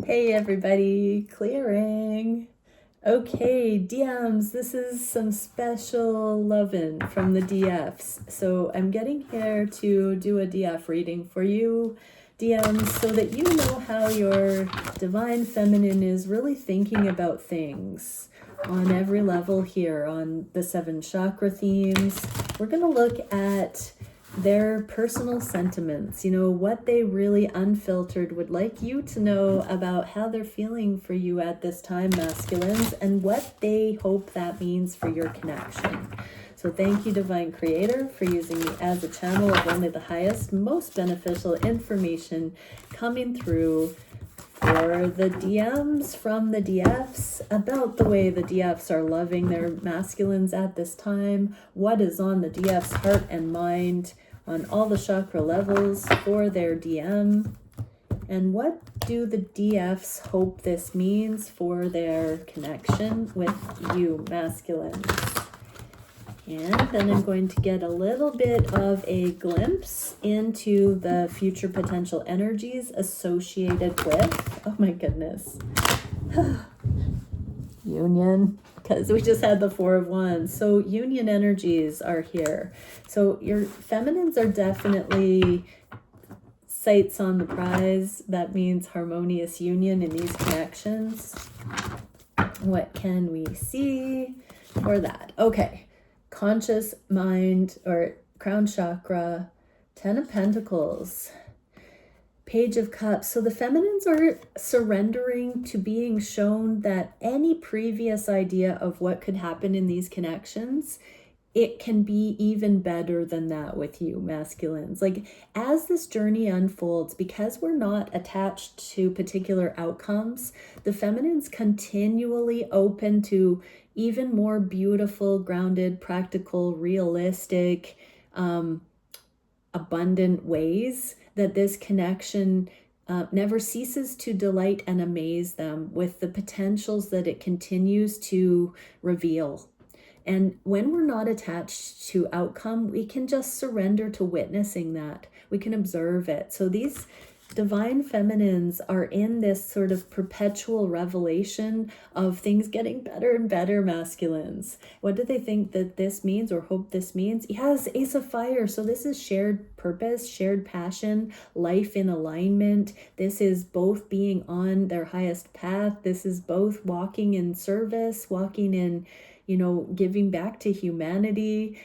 Hey everybody, clearing. Okay, DMs, this is some special lovin' from the DFs. So I'm getting here to do a DF reading for you, DMs, so that you know how your divine feminine is really thinking about things on every level here on the 7 chakra themes. We're going to look at their personal sentiments, what they really unfiltered would like you to know about how they're feeling for you at this time, masculines, and what they hope that means for your connection. So thank you, Divine Creator, for using me as a channel of only the highest, most beneficial information coming through for the DMs from the DFs about the way the DFs are loving their masculines at this time, what is on the DFs' heart and mind on all the chakra levels for their DM, and what do the DFs hope this means for their connection with you, masculines. And then I'm going to get a little bit of a glimpse into the future potential energies associated with, oh my goodness, union, because we just had the 4 of Wands. So union energies are here. So your feminines are definitely sights on the prize. That means harmonious union in these connections. What can we see for that? Okay. Conscious mind or crown chakra, 10 of Pentacles, Page of Cups. So the feminines are surrendering to being shown that any previous idea of what could happen in these connections, it can be even better than that with you, masculines. Like, as this journey unfolds, because we're not attached to particular outcomes, the feminines continually open to even more beautiful, grounded, practical, realistic, abundant ways that this connection never ceases to delight and amaze them with the potentials that it continues to reveal. And when we're not attached to outcome, we can just surrender to witnessing that. We can observe it. So these divine feminines are in this sort of perpetual revelation of things getting better and better, masculines. What do they think that this means or hope this means? Yes, Ace of Fire. So this is shared purpose, shared passion, life in alignment. This is both being on their highest path. This is both walking in service, walking in giving back to humanity,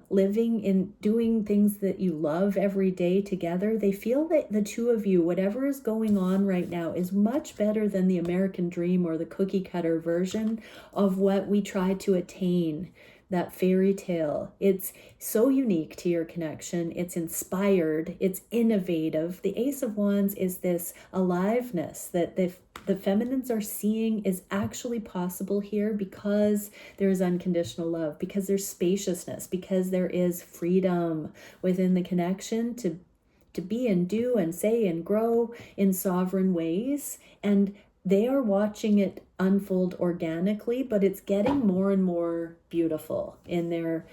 living in doing things that you love every day together. They feel that the two of you, whatever is going on right now, is much better than the American dream or the cookie cutter version of what we try to attain. That fairy tale. It's so unique to your connection. It's inspired. It's innovative. The Ace of Wands is this aliveness that the feminines are seeing is actually possible here because there is unconditional love, because there's spaciousness, because there is freedom within the connection to be and do and say and grow in sovereign ways. And they are watching it unfold organically, but it's getting more and more beautiful in their,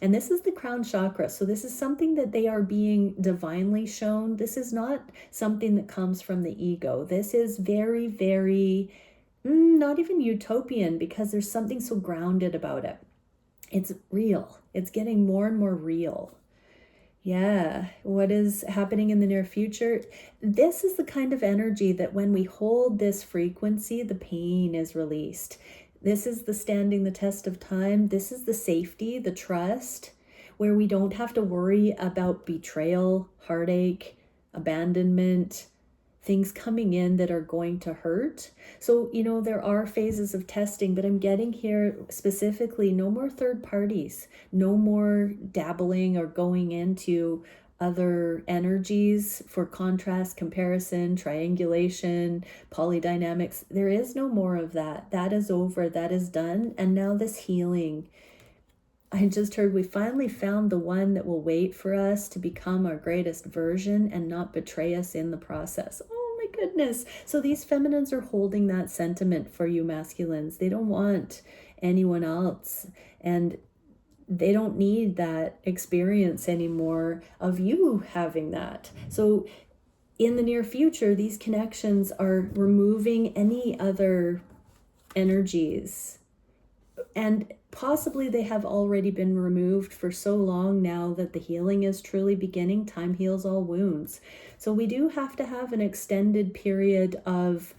and this is the crown chakra. So this is something that they are being divinely shown. This is not something that comes from the ego. This is very, very, not even utopian, because there's something so grounded about it. It's real. It's getting more and more real. Yeah, what is happening in the near future? This is the kind of energy that when we hold this frequency, the pain is released. This is the standing the test of time. This is the safety, the trust, where we don't have to worry about betrayal, heartache, abandonment, things coming in that are going to hurt. So, there are phases of testing, but I'm getting here specifically no more third parties, no more dabbling or going into other energies for contrast, comparison, triangulation, polydynamics. There is no more of that. That is over. That is done. And now this healing. I just heard we finally found the one that will wait for us to become our greatest version and not betray us in the process. Oh my goodness. So these feminines are holding that sentiment for you, masculines. They don't want anyone else. And they don't need that experience anymore of you having that. So in the near future, these connections are removing any other energies, and possibly they have already been removed for so long now that the healing is truly beginning. Time heals all wounds. So we do have to have an extended period of,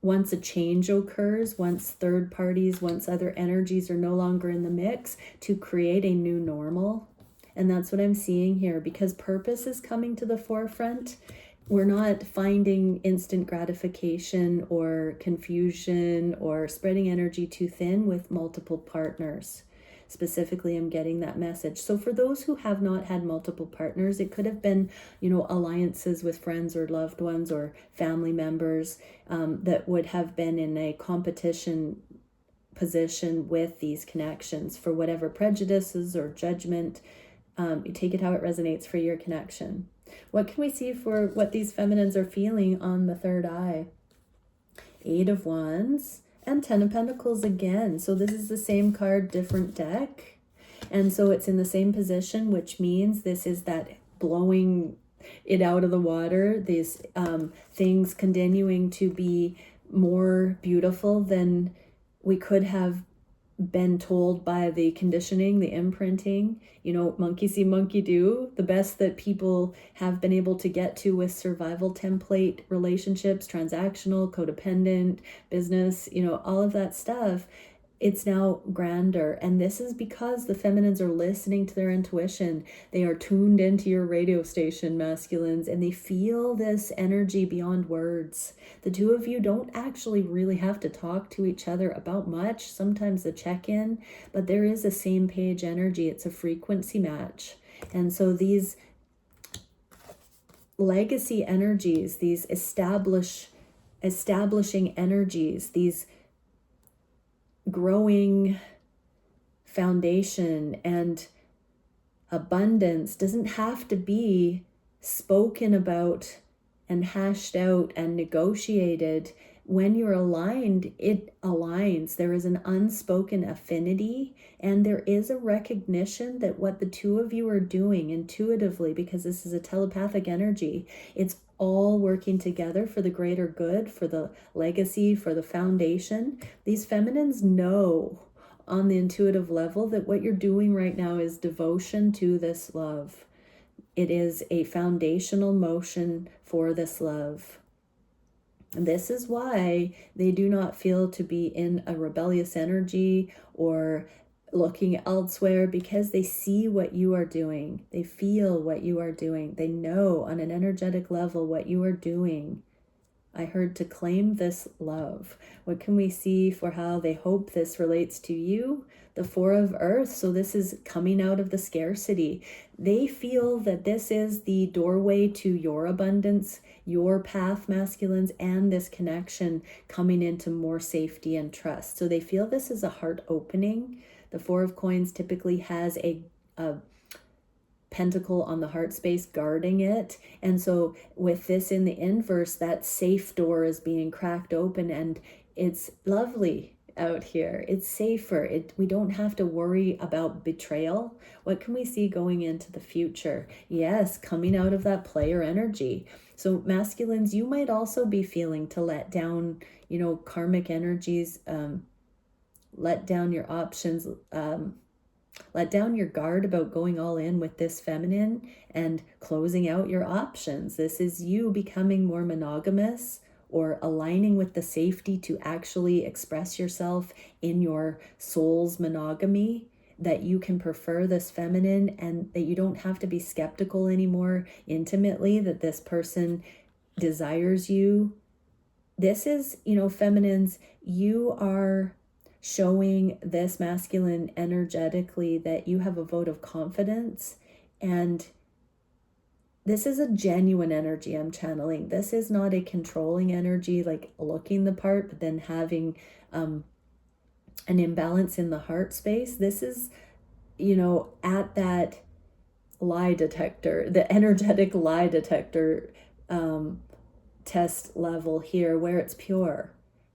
once a change occurs, once third parties, once other energies are no longer in the mix, to create a new normal. And that's what I'm seeing here, because purpose is coming to the forefront. We're not finding instant gratification or confusion or spreading energy too thin with multiple partners. Specifically, I'm getting that message. So for those who have not had multiple partners, it could have been, alliances with friends or loved ones or family members that would have been in a competition position with these connections for whatever prejudices or judgment. You take it how it resonates for your connection. What can we see for what these feminines are feeling on the third eye? 8 of Wands and 10 of Pentacles again. So this is the same card, different deck. And so it's in the same position, which means this is that blowing it out of the water, these things continuing to be more beautiful than we could have been told by the conditioning, the imprinting. Monkey see, monkey do. The best that people have been able to get to with survival template relationships, transactional, codependent, business, all of that stuff, it's now grander. And this is because the feminines are listening to their intuition. They are tuned into your radio station, masculines, and they feel this energy beyond words. The two of you don't actually really have to talk to each other about much. Sometimes the check-in, but there is a same page energy. It's a frequency match. And so these legacy energies, these establishing energies, these growing foundation and abundance doesn't have to be spoken about and hashed out and negotiated. When you're aligned, it aligns. There is an unspoken affinity, and there is a recognition that what the two of you are doing intuitively, because this is a telepathic energy, it's all working together for the greater good, for the legacy, for the foundation. These feminines know on the intuitive level that what you're doing right now is devotion to this love. It is a foundational motion for this love. And this is why they do not feel to be in a rebellious energy or looking elsewhere, because they see what you are doing. They feel what you are doing. They know on an energetic level what you are doing. I heard to claim this love. What can we see for how they hope this relates to you? The 4 of Earth. So this is coming out of the scarcity. They feel that this is the doorway to your abundance, your path, masculines, and this connection coming into more safety and trust. So they feel this is a heart opening. The 4 of Coins typically has a pentacle on the heart space guarding it. And so with this in the inverse, that safe door is being cracked open, and it's lovely out here. It's safer. We don't have to worry about betrayal. What can we see going into the future? Yes, coming out of that player energy. So masculines, you might also be feeling to let down, karmic energies, let down your options, let down your guard about going all in with this feminine and closing out your options. This is you becoming more monogamous or aligning with the safety to actually express yourself in your soul's monogamy, that you can prefer this feminine and that you don't have to be skeptical anymore intimately that this person desires you. This is, feminines, you are showing this masculine energetically that you have a vote of confidence, and this is a genuine energy I'm channeling. This is not a controlling energy, like looking the part but then having an imbalance in the heart space. This is, at that lie detector, the energetic lie detector test level here, where it's pure,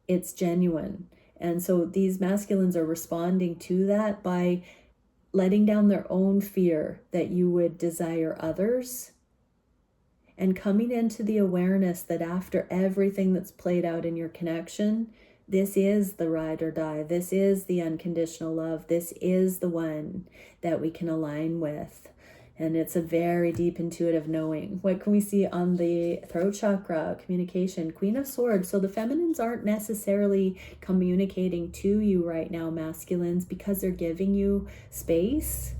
it's genuine. And so these masculines are responding to that by letting down their own fear that you would desire others and coming into the awareness that after everything that's played out in your connection, this is the ride or die. This is the unconditional love. This is the one that we can align with. And it's a very deep intuitive knowing. What can we see on the throat chakra? Communication, Queen of Swords. So the feminines aren't necessarily communicating to you right now, masculines, because they're giving you space.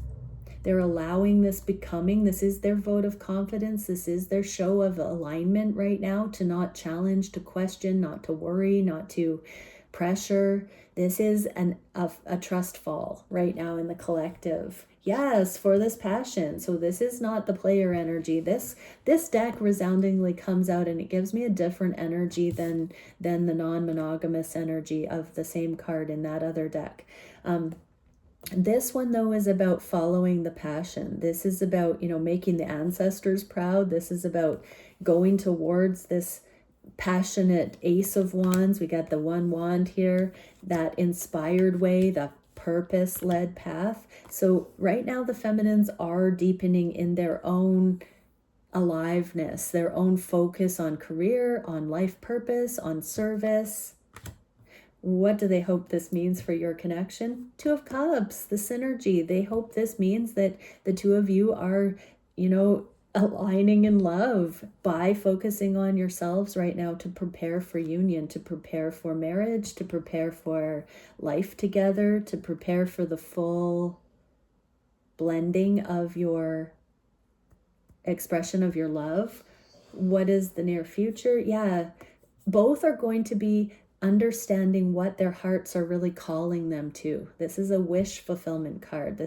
They're allowing this becoming. This is their vote of confidence. This is their show of alignment right now, to not challenge, to question, not to worry, not to pressure. This is a trust fall right now in the collective. Yes, for this passion. So this is not the player energy. This deck resoundingly comes out, and it gives me a different energy than the non-monogamous energy of the same card in that other deck. This one, though, is about following the passion. This is about, making the ancestors proud. This is about going towards this passionate Ace of Wands. We got the one wand here, that inspired way, the purpose-led path. So right now the feminines are deepening in their own aliveness, their own focus on career, on life purpose, on service. What do they hope this means for your connection? Two of Cups, the synergy. They hope this means that the two of you are, aligning in love by focusing on yourselves right now to prepare for union, to prepare for marriage, to prepare for life together, to prepare for the full blending of your expression of your love. What is the near future? Yeah, both are going to be understanding what their hearts are really calling them to. This is a wish fulfillment card.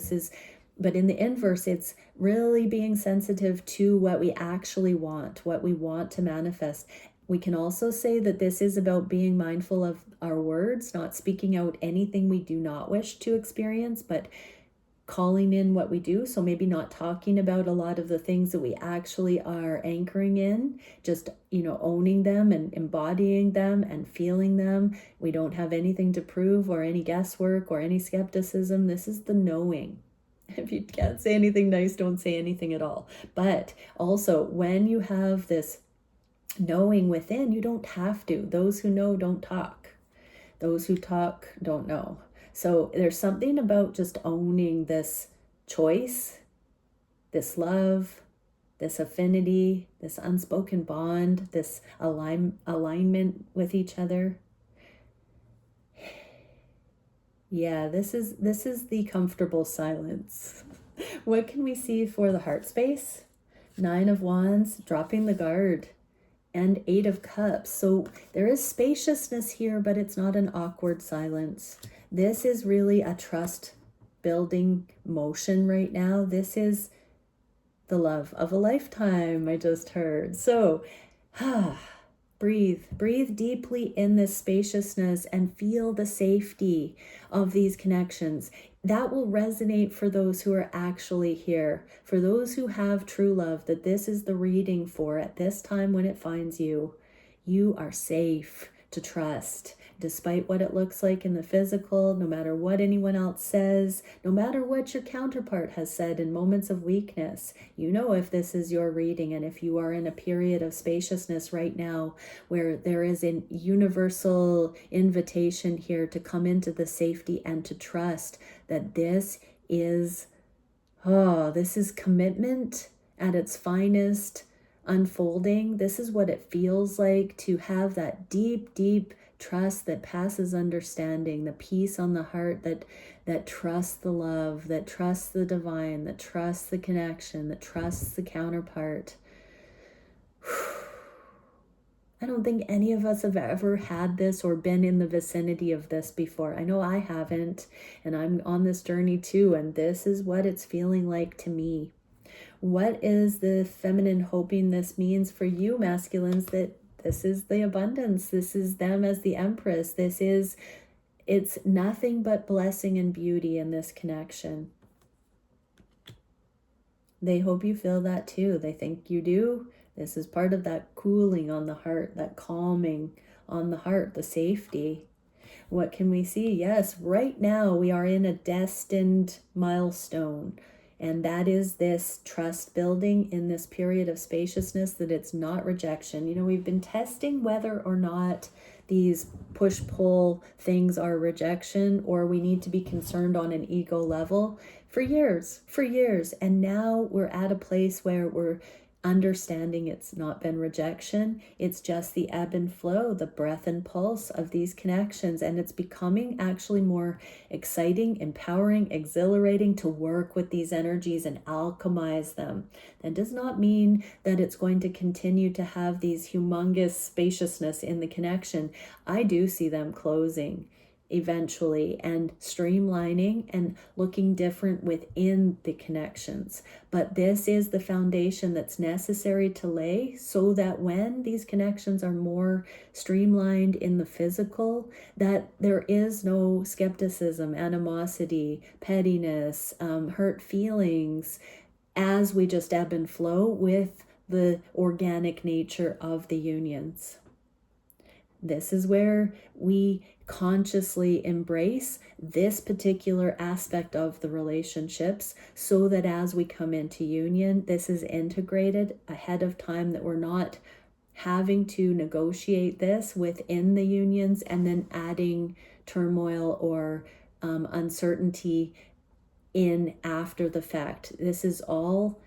But in the inverse, it's really being sensitive to what we actually want, what we want to manifest. We can also say that this is about being mindful of our words, not speaking out anything we do not wish to experience, but calling in what we do. So maybe not talking about a lot of the things that we actually are anchoring in, just, owning them and embodying them and feeling them. We don't have anything to prove or any guesswork or any skepticism. This is the knowing. If you can't say anything nice, don't say anything at all. But also, when you have this knowing within, you don't have to. Those who know don't talk. Those who talk don't know. So there's something about just owning this choice, this love, this affinity, this unspoken bond, this alignment with each other. Yeah, this is the comfortable silence. What can we see for the heart space? 9 of Wands, dropping the guard, and 8 of Cups. So there is spaciousness here, but it's not an awkward silence. This is really a trust building motion right now. This is the love of a lifetime, I just heard. So, breathe deeply in this spaciousness and feel the safety of these connections. That will resonate for those who are actually here, for those who have true love, that this is the reading for at this time when it finds you. You are safe to trust, despite what it looks like in the physical, no matter what anyone else says, no matter what your counterpart has said in moments of weakness. You know if this is your reading, and if you are in a period of spaciousness right now where there is a universal invitation here to come into the safety and to trust that this is commitment at its finest unfolding. This is what it feels like to have that deep trust that passes understanding, the peace on the heart that trusts the love, that trusts the divine, that trusts the connection, that trusts the counterpart. I don't think any of us have ever had this or been in the vicinity of this before. I know I haven't, and I'm on this journey too, and this is what it's feeling like to me. What is the feminine hoping this means for you, masculines? That this is the abundance. This is them as the empress. It's nothing but blessing and beauty in this connection. They hope you feel that too. They think you do. This is part of that cooling on the heart, that calming on the heart, the safety. What can we see? Yes, right now we are in a destined milestone. And that is this trust building in this period of spaciousness, that it's not rejection. You know, we've been testing whether or not these push-pull things are rejection, or we need to be concerned on an ego level for years. And now we're at a place where we're understanding it's not been rejection. It's just the ebb and flow, the breath and pulse of these connections. And it's becoming actually more exciting, empowering, exhilarating to work with these energies and alchemize them. That does not mean that it's going to continue to have these humongous spaciousness in the connection. I do see them closing eventually and streamlining and looking different within the connections. But this is the foundation that's necessary to lay, so that when these connections are more streamlined in the physical, that there is no skepticism, animosity, pettiness, hurt feelings, as we just ebb and flow with the organic nature of the unions. This is where we consciously embrace this particular aspect of the relationships, so that as we come into union, this is integrated ahead of time, that we're not having to negotiate this within the unions and then adding turmoil or uncertainty in after the fact. This is all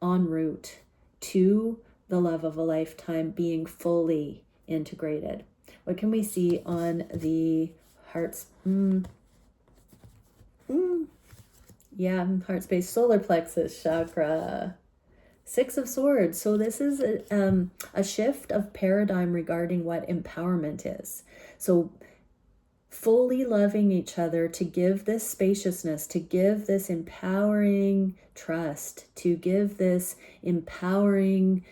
en route to the love of a lifetime being fully integrated. What can we see on the heart's heart space, solar plexus chakra? 6 of Swords. So this is a shift of paradigm regarding what empowerment is. So fully loving each other, to give this spaciousness, to give this empowering trust, to give this empowering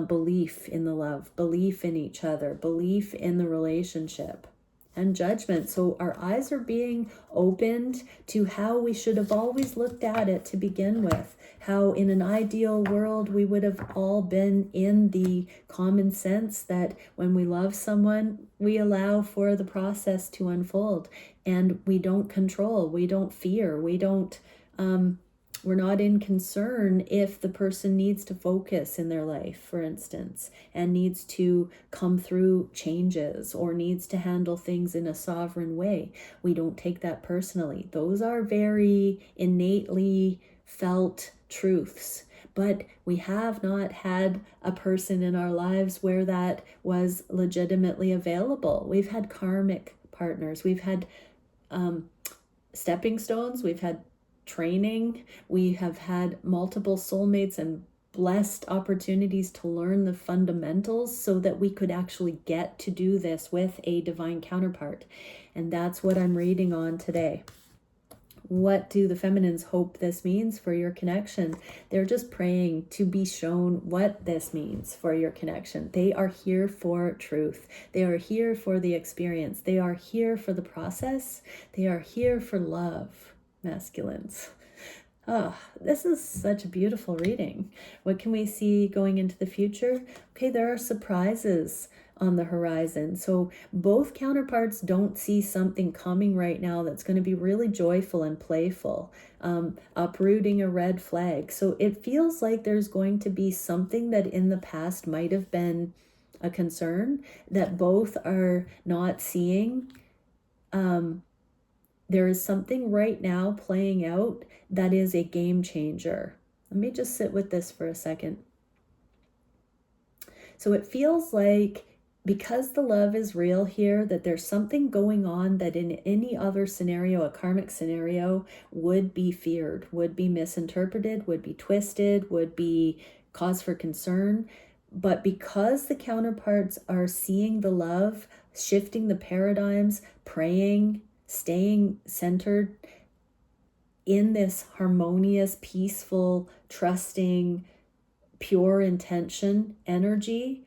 belief in the love, belief in each other, belief in the relationship, and judgment. So our eyes are being opened to how we should have always looked at it to begin with. How in an ideal world we would have all been in the common sense that when we love someone, we allow for the process to unfold, and we don't control, we don't fear, we're not in concern if the person needs to focus in their life, for instance, and needs to come through changes or needs to handle things in a sovereign way. We don't take that personally. Those are very innately felt truths. But we have not had a person in our lives where that was legitimately available. We've had karmic partners. We've had stepping stones. We've had training. We have had multiple soulmates and blessed opportunities to learn the fundamentals so that we could actually get to do this with a divine counterpart. And that's what I'm reading on today. What do the feminines hope this means for your connection? They're just praying to be shown what this means for your connection. They are here for truth. They are here for the experience. They are here for the process. They are here for love. Masculines. Oh, this is such a beautiful reading. What can we see going into the future? Okay, there are surprises on the horizon. So both counterparts don't see something coming right now that's going to be really joyful and playful, uprooting a red flag. So it feels like there's going to be something that in the past might have been a concern that both are not seeing. There is something right now playing out that is a game changer. Let me just sit with this for a second. So it feels like, because the love is real here, that there's something going on that in any other scenario, a karmic scenario, would be feared, would be misinterpreted, would be twisted, would be cause for concern. But because the counterparts are seeing the love, shifting the paradigms, praying, staying centered in this harmonious, peaceful, trusting, pure intention energy,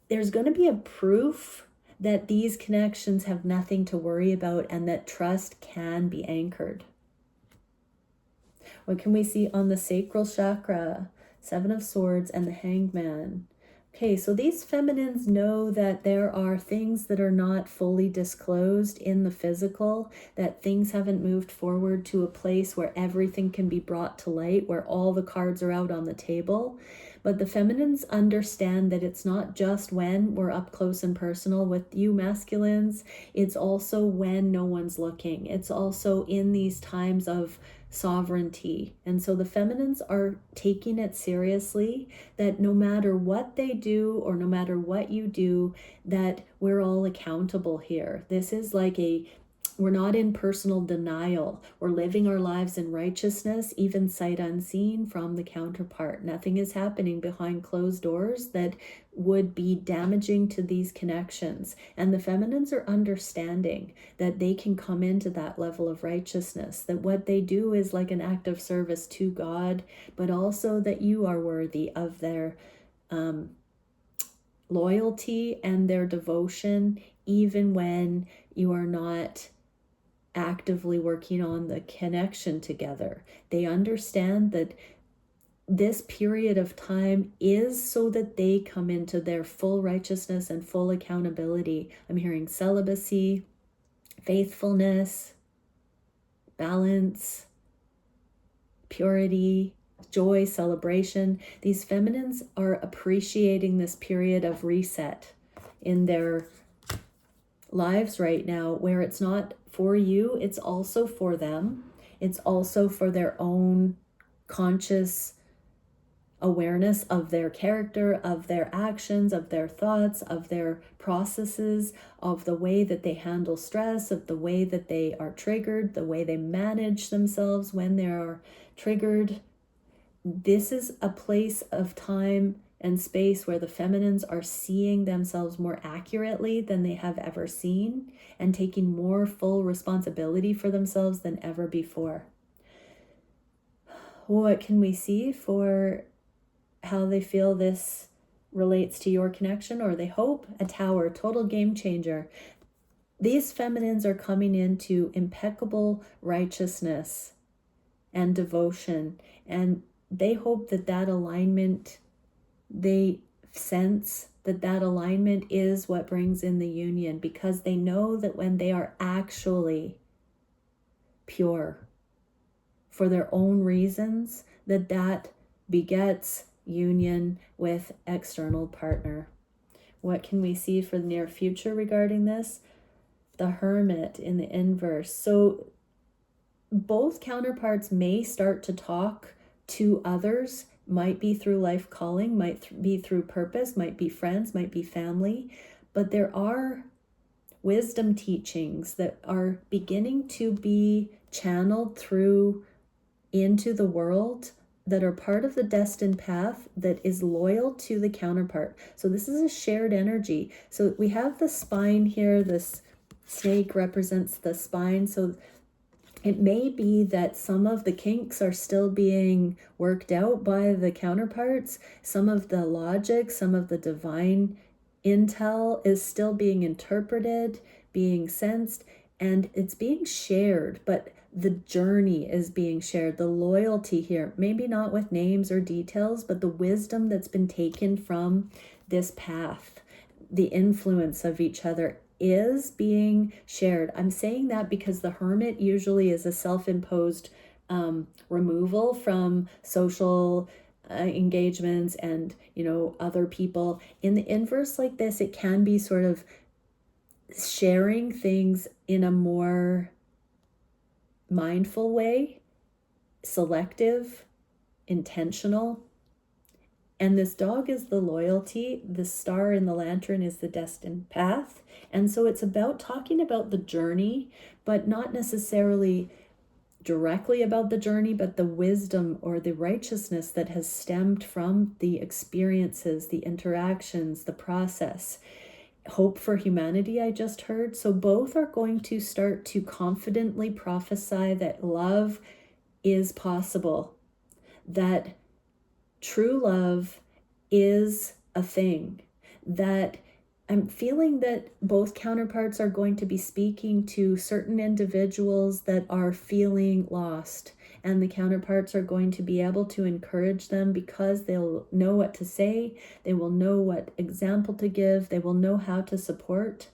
there's going to be a proof that these connections have nothing to worry about and that trust can be anchored. What can we see on the sacral chakra? 7 of Swords and the Hanged Man. Okay, so these feminines know that there are things that are not fully disclosed in the physical, that things haven't moved forward to a place where everything can be brought to light, where all the cards are out on the table. But the feminines understand that it's not just when we're up close and personal with you masculines, it's also when no one's looking. It's also in these times of sovereignty. And so the feminines are taking it seriously, that no matter what they do or no matter what you do, that we're all accountable here. This is like we're not in personal denial. We're living our lives in righteousness, even sight unseen from the counterpart. Nothing is happening behind closed doors that would be damaging to these connections. And the feminines are understanding that they can come into that level of righteousness, that what they do is like an act of service to God, but also that you are worthy of their loyalty and their devotion, even when you are not actively working on the connection together. They understand that this period of time is so that they come into their full righteousness and full accountability. I'm hearing celibacy, faithfulness, balance, purity, joy, celebration. These feminines are appreciating this period of reset in their lives right now, where it's not for you, it's also for them. It's also for their own conscious awareness of their character, of their actions, of their thoughts, of their processes, of the way that they handle stress, of the way that they are triggered, the way they manage themselves when they are triggered. This is a place of time and space where the feminines are seeing themselves more accurately than they have ever seen and taking more full responsibility for themselves than ever before. What can we see for how they feel this relates to your connection, or they hope? A Tower, total game changer. These feminines are coming into impeccable righteousness and devotion, and they hope that that alignment, they sense that that alignment is what brings in the union, because they know that when they are actually pure for their own reasons, that that begets union with external partner. What can we see for the near future regarding this? The Hermit in the inverse. So both counterparts may start to talk to others, might be through life calling, might be through purpose, might be friends, might be family, but there are wisdom teachings that are beginning to be channeled through into the world that are part of the destined path that is loyal to the counterpart. So this is a shared energy. So we have the spine here. This snake represents the spine. So it may be that some of the kinks are still being worked out by the counterparts. Some of the logic, some of the divine intel is still being interpreted, being sensed, and it's being shared, but the journey is being shared. The loyalty here, maybe not with names or details, but the wisdom that's been taken from this path, the influence of each other is being shared. I'm saying that because the Hermit usually is a self-imposed removal from social engagements and, other people. In the inverse like this, it can be sort of sharing things in a more mindful way, selective, intentional. And this dog is the loyalty. The star in the lantern is the destined path. And so it's about talking about the journey, but not necessarily directly about the journey, but the wisdom or the righteousness that has stemmed from the experiences, the interactions, the process. Hope for humanity, I just heard. So both are going to start to confidently prophesy that love is possible, that true love is a thing, that I'm feeling that both counterparts are going to be speaking to certain individuals that are feeling lost and the counterparts are going to be able to encourage them because they'll know what to say, they will know what example to give, they will know how to support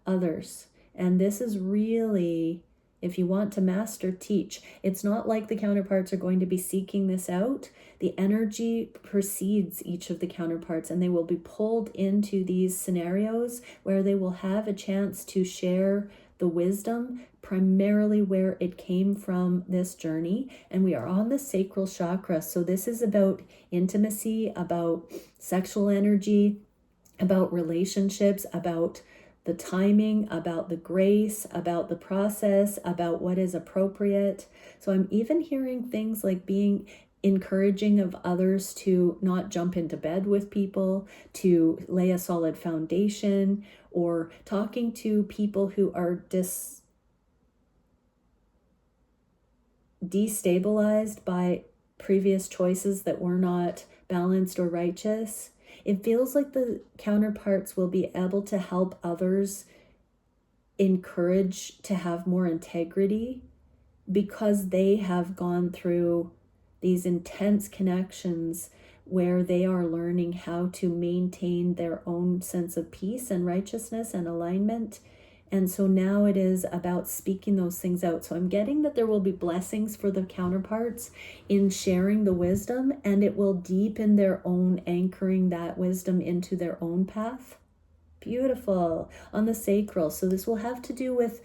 others. And this is really, if you want to master, teach. It's not like the counterparts are going to be seeking this out. The energy precedes each of the counterparts, and they will be pulled into these scenarios where they will have a chance to share the wisdom, primarily where it came from this journey. And we are on the sacral chakra. So this is about intimacy, about sexual energy, about relationships, about the timing, about the grace, about the process, about what is appropriate. So I'm even hearing things like being encouraging of others to not jump into bed with people, to lay a solid foundation, or talking to people who are destabilized by previous choices that were not balanced or righteous. It feels like the counterparts will be able to help others encourage to have more integrity because they have gone through these intense connections where they are learning how to maintain their own sense of peace and righteousness and alignment. And so now it is about speaking those things out. So I'm getting that there will be blessings for the counterparts in sharing the wisdom, and it will deepen their own anchoring that wisdom into their own path. Beautiful. On the sacral. So this will have to do with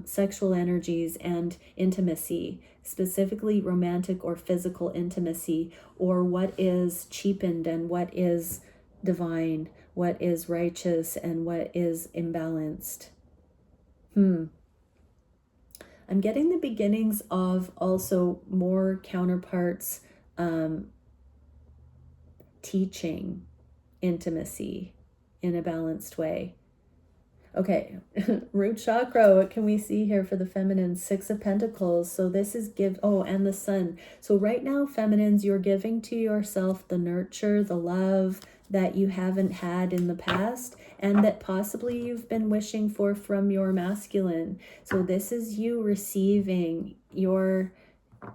sexual energies and intimacy, specifically romantic or physical intimacy, or what is cheapened and what is divine, what is righteous and what is imbalanced. I'm getting the beginnings of also more counterparts teaching intimacy in a balanced way. Okay, root chakra, what can we see here for the feminine? 6 of Pentacles. So this is and the sun. So right now, feminines, you're giving to yourself the nurture, the love that you haven't had in the past, and that possibly you've been wishing for from your masculine. So this is you receiving your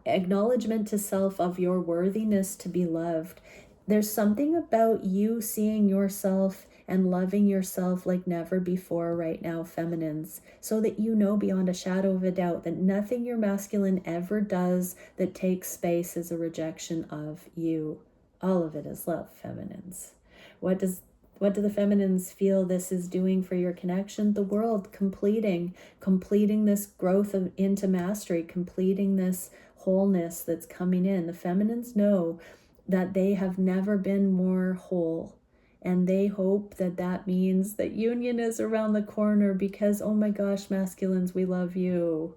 acknowledgement to self of your worthiness to be loved. There's something about you seeing yourself and loving yourself like never before right now, feminines, so that you know beyond a shadow of a doubt that nothing your masculine ever does that takes space is a rejection of you. All of it is love, feminines. What do the feminines feel this is doing for your connection? The world, completing this growth into mastery, completing this wholeness that's coming in. The feminines know that they have never been more whole, and they hope that that means that union is around the corner, because oh my gosh, masculines, we love you.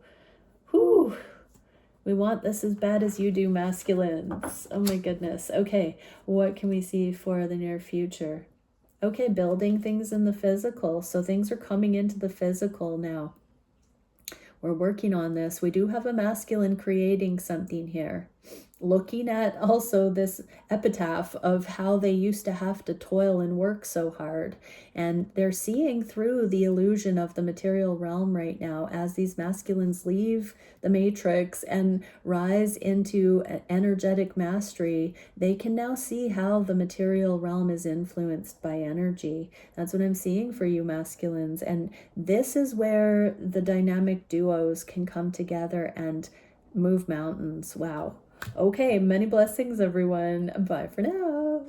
Whew. We want this as bad as you do, masculines. Oh my goodness. Okay, what can we see for the near future? Okay, building things in the physical. So things are coming into the physical now. We're working on this. We do have a masculine creating something here. Looking at also this epitaph of how they used to have to toil and work so hard. And they're seeing through the illusion of the material realm right now as these masculines leave the matrix and rise into an energetic mastery. They can now see how the material realm is influenced by energy. That's what I'm seeing for you, masculines. And this is where the dynamic duos can come together and move mountains. Wow. Okay, many blessings, everyone. Bye for now.